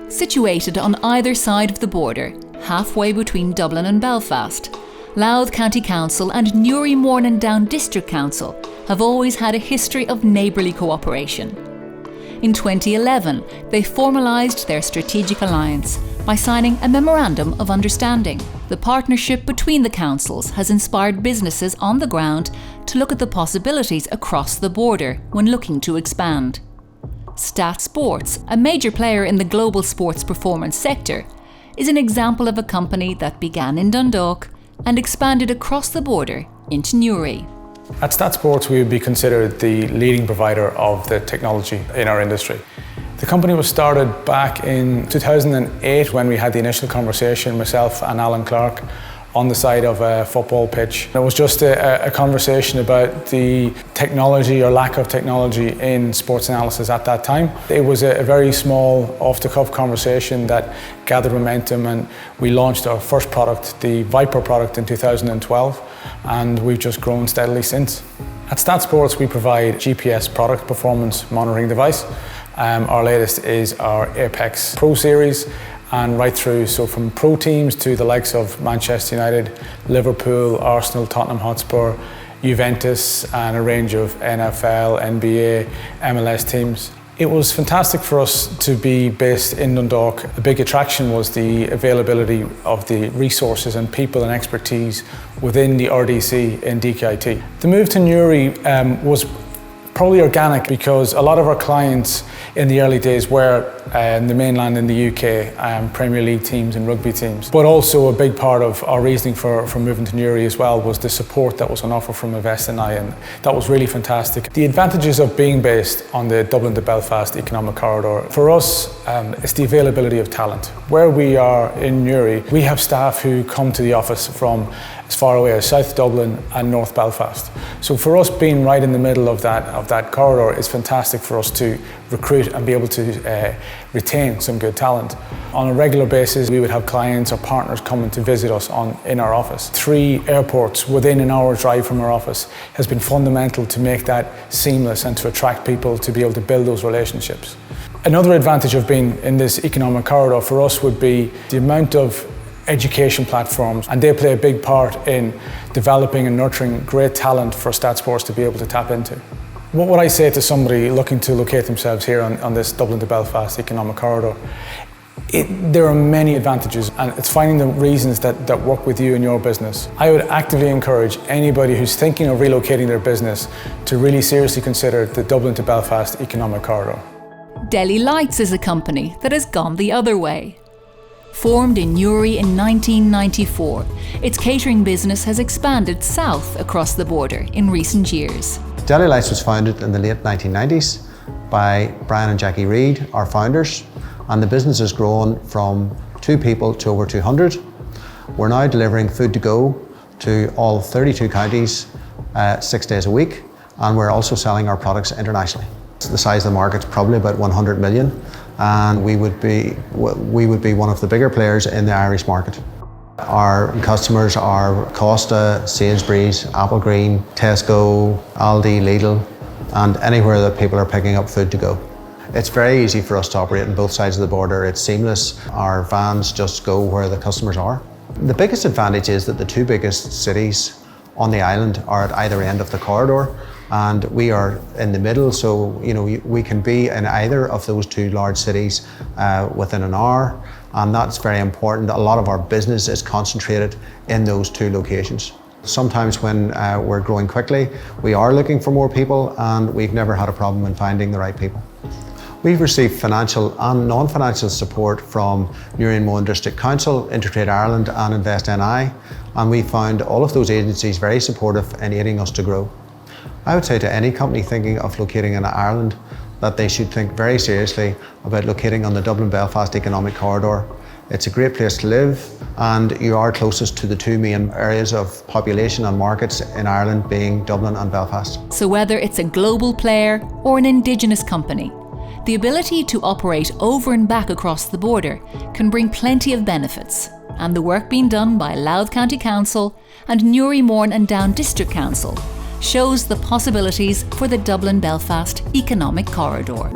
Situated on either side of the border, halfway between Dublin and Belfast, Louth County Council and Newry Mourne and Down District Council have always had a history of neighbourly cooperation. In 2011, they formalised their strategic alliance by signing a Memorandum of Understanding. The partnership between the councils has inspired businesses on the ground to look at the possibilities across the border when looking to expand. Stat Sports, a major player in the global sports performance sector, is an example of a company that began in Dundalk and expanded across the border into Newry. At Stat Sports, we would be considered the leading provider of the technology in our industry. The company was started back in 2008 when we had the initial conversation, myself and Alan Clark, on the side of a football pitch. It was just a conversation about the technology or lack of technology in sports analysis at that time. It was a very small, off-the-cuff conversation that gathered momentum, and we launched our first product, the Viper product, in 2012, and we've just grown steadily since. At Stat Sports, we provide GPS product performance monitoring device. Our latest is our Apex Pro Series, and right through, so from pro teams to the likes of Manchester United, Liverpool, Arsenal, Tottenham Hotspur, Juventus, and a range of NFL, NBA, MLS teams. It was fantastic for us to be based in Dundalk. A big attraction was the availability of the resources and people and expertise within the RDC in DKIT. The move to Newry was probably organic because a lot of our clients in the early days were in the mainland in the UK, Premier League teams and rugby teams. But also a big part of our reasoning for moving to Newry as well was the support that was on offer from Invest and I, and that was really fantastic. The advantages of being based on the Dublin to Belfast economic corridor, for us, it's the availability of talent. Where we are in Newry, we have staff who come to the office from as far away as South Dublin and North Belfast. So for us being right in the middle of that corridor is fantastic for us to recruit and be able to retain some good talent. On a regular basis, we would have clients or partners coming to visit us in our office. 3 airports within an hour drive from our office has been fundamental to make that seamless and to attract people to be able to build those relationships. Another advantage of being in this economic corridor for us would be the amount of education platforms, and they play a big part in developing and nurturing great talent for Stat Sports to be able to tap into. What would I say to somebody looking to locate themselves here on this Dublin to Belfast economic corridor? There are many advantages, and it's finding the reasons that work with you and your business. I would actively encourage anybody who's thinking of relocating their business to really seriously consider the Dublin to Belfast economic corridor. Deli Lights is a company that has gone the other way. Formed in Newry in 1994, its catering business has expanded south across the border in recent years. Deli Lights was founded in the late 1990s by Brian and Jackie Reid, our founders, and the business has grown from 2 people to over 200. We're now delivering food to go to all 32 counties 6 days a week, and we're also selling our products internationally. The size of the market's probably about 100 million, and we would be one of the bigger players in the Irish market. Our customers are Costa, Sainsbury's, Applegreen, Tesco, Aldi, Lidl, and anywhere that people are picking up food to go. It's very easy for us to operate on both sides of the border. It's seamless. Our vans just go where the customers are. The biggest advantage is that the 2 biggest cities on the island are at either end of the corridor, and we are in the middle, so we can be in either of those 2 large cities within an hour, and that's very important. A lot of our business is concentrated in those 2 locations. Sometimes when we're growing quickly, we are looking for more people, and we've never had a problem in finding the right people. We've received financial and non-financial support from Newry and Mourne District Council, Intertrade Ireland and Invest NI, and we found all of those agencies very supportive in aiding us to grow. I would say to any company thinking of locating in Ireland that they should think very seriously about locating on the Dublin Belfast economic corridor. It's a great place to live, and you are closest to the 2 main areas of population and markets in Ireland, being Dublin and Belfast. So whether it's a global player or an Indigenous company, the ability to operate over and back across the border can bring plenty of benefits, and the work being done by Louth County Council and Newry, Mourne and Down District Council shows the possibilities for the Dublin Belfast economic corridor.